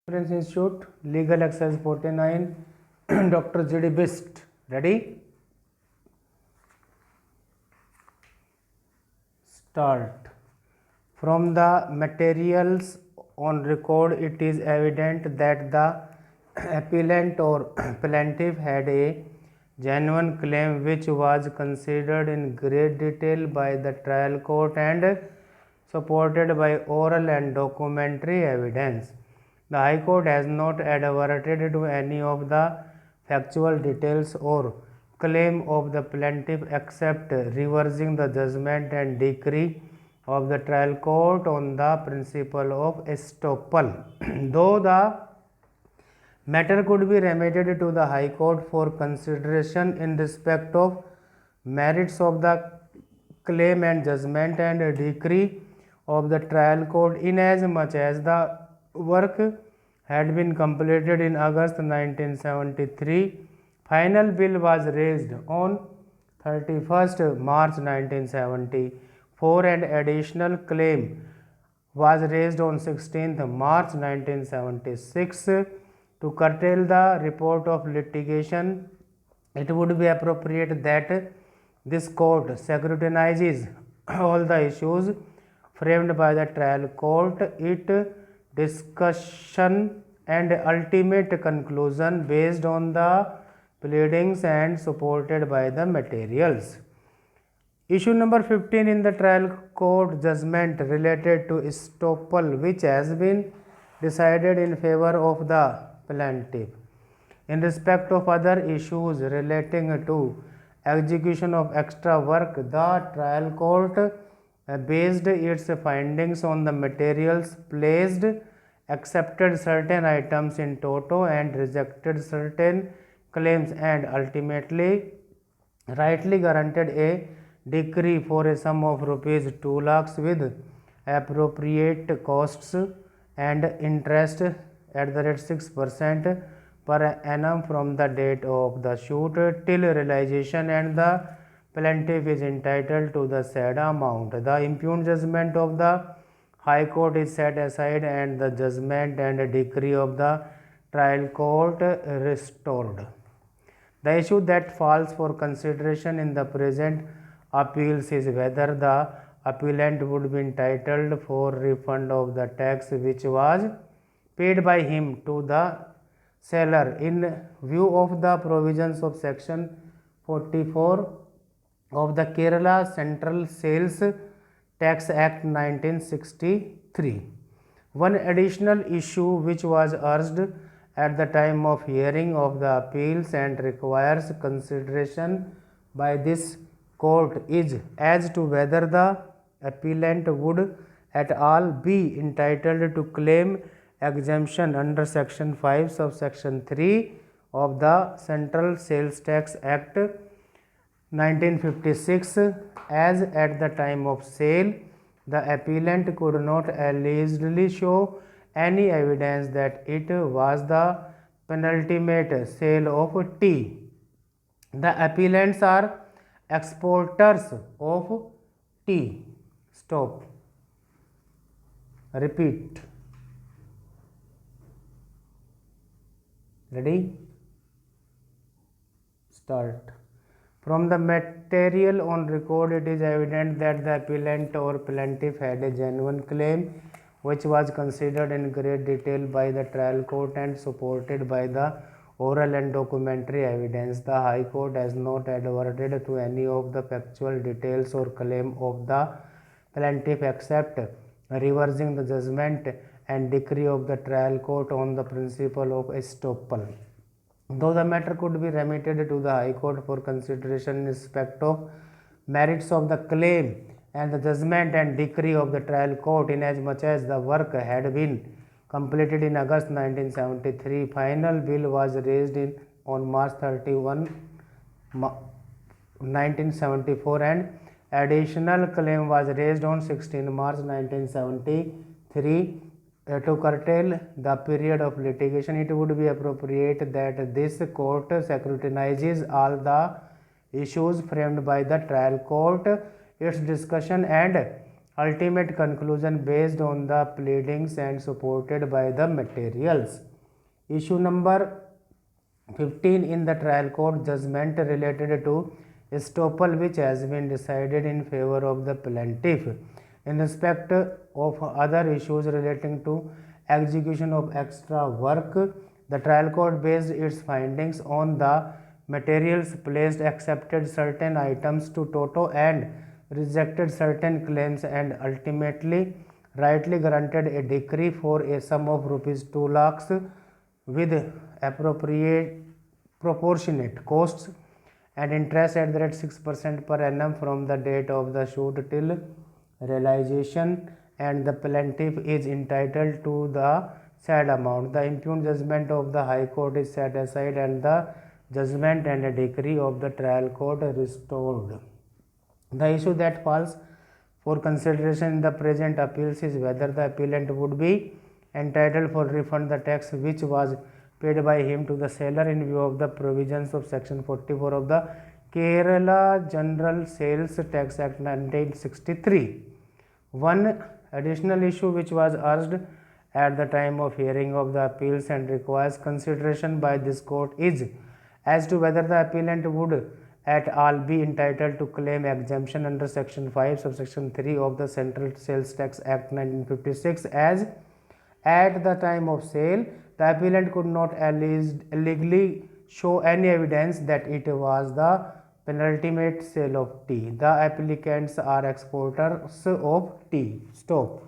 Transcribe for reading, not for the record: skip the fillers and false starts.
Reference Institute, Legal Exercise 49, Dr. G.D. Bist. Ready? Start. From the materials on record, it is evident that the appellant or plaintiff had a genuine claim which was considered in great detail by the trial court and supported by oral and documentary evidence. The High Court has not adverted to any of the factual details or claim of the plaintiff except reversing the judgment and decree of the trial court on the principle of estoppel. Though the matter could be remitted to the High Court for consideration in respect of merits of the claim and judgment and decree of the trial court, inasmuch as the work had been completed in August 1973. Final bill was raised on 31st March 1974 and additional claim was raised on 16th March 1976. To curtail the report of litigation, it would be appropriate that this court scrutinizes all the issues framed by the trial court, its discussion and ultimate conclusion based on the pleadings and supported by the materials. Issue number 15 in the trial court judgment related to estoppel, which has been decided in favor of the plaintiff. In respect of other issues relating to execution of extra work, the trial court based its findings on the materials placed, accepted certain items in toto and rejected certain claims, and ultimately rightly granted a decree for a sum of rupees 2 lakhs with appropriate costs and interest at the rate 6% per annum from the date of the suit till realization, and the plaintiff is entitled to the said amount. The impugned judgment of the High Court is set aside and the judgment and decree of the trial court restored. The issue that falls for consideration in the present appeals is whether the appellant would be entitled for refund of the tax which was paid by him to the seller in view of the provisions of section 44 of the Kerala Central Sales Tax Act 1963. One additional issue which was urged at the time of hearing of the appeals and requires consideration by this court is as to whether the appellant would at all be entitled to claim exemption under section 5 subsection 3 of the Central Sales Tax Act 1956, as at the time of sale the appellant could not allegedly show any evidence that it was the penultimate sale of tea. The appellants are exporters of tea. Stop. Repeat. Ready? Start. From the material on record, it is evident that the appellant or plaintiff had a genuine claim which was considered in great detail by the trial court and supported by the oral and documentary evidence. The High Court has not adverted to any of the factual details or claim of the plaintiff except reversing the judgment and decree of the trial court on the principle of estoppel. Though the matter could be remitted to the High Court for consideration in respect of merits of the claim and the judgment and decree of the trial court, inasmuch as the work had been completed in August 1973, final bill was raised on March 31, 1974 and additional claim was raised on 16 March 1973. To curtail the period of litigation, it would be appropriate that this court scrutinizes all the issues framed by the trial court, its discussion and ultimate conclusion based on the pleadings and supported by the materials. Issue number 15 in the trial court judgment related to estoppel which has been decided in favor of the plaintiff. In respect of other issues relating to execution of extra work, the trial court based its findings on the materials placed, accepted certain items to Toto and rejected certain claims, and ultimately rightly granted a decree for a sum of rupees 2 lakhs with appropriate proportionate costs and interest at the rate 6% per annum from the date of the suit till realization, and the plaintiff is entitled to the said amount. The impugned judgment of the High Court is set aside and the judgment and a decree of the trial court restored. The issue that falls for consideration in the present appeals is whether the appellant would be entitled for refund the tax which was paid by him to the seller in view of the provisions of section 44 of the Kerala General Sales Tax Act 1963. One additional issue which was urged at the time of hearing of the appeals and requires consideration by this court is as to whether the appellant would at all be entitled to claim exemption under section 5 subsection 3 of the Central Sales Tax Act 1956, as at the time of sale the appellant could not legally show any evidence that it was the penultimate sale of tea. The applicants are exporters of tea. Stop.